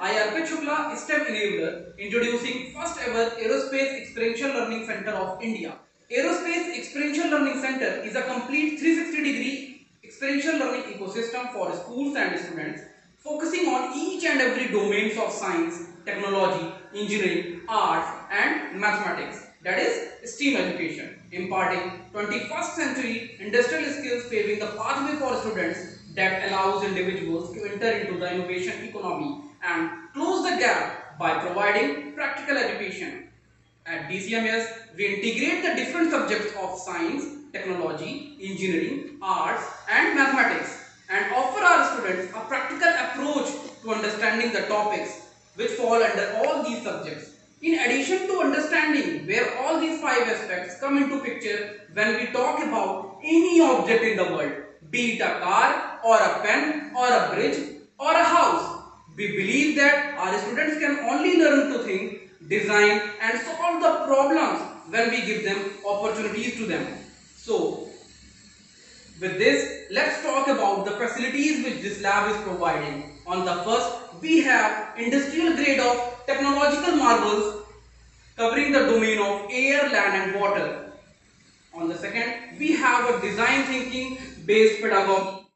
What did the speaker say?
I, Arpit Shukla, STEM Enabler, introducing first ever Aerospace Experiential Learning Center of India. Aerospace Experiential Learning Center is a complete 360-degree experiential learning ecosystem for schools and students, focusing on each and every domains of science, technology, engineering, arts and mathematics, that is STEAM education, imparting 21st century industrial skills, paving the pathway for students that allows individuals to enter into the innovation economy and close the gap by providing practical education. At DCMS, we integrate the different subjects of science, technology, engineering, arts and mathematics and offer our students a practical approach to understanding the topics which fall under all these subjects. In addition to understanding where all these five aspects come into picture when we talk about any object in the world, be it a car or a pen or a bridge or a house, we believe that our students can only learn to think, design and solve the problems when we give them opportunities to them. So, with this, let's talk about the facilities which this lab is providing. On the first, we have industrial grade of technological marvels covering the domain of air, land and water. On the second, we have a design thinking based pedagogy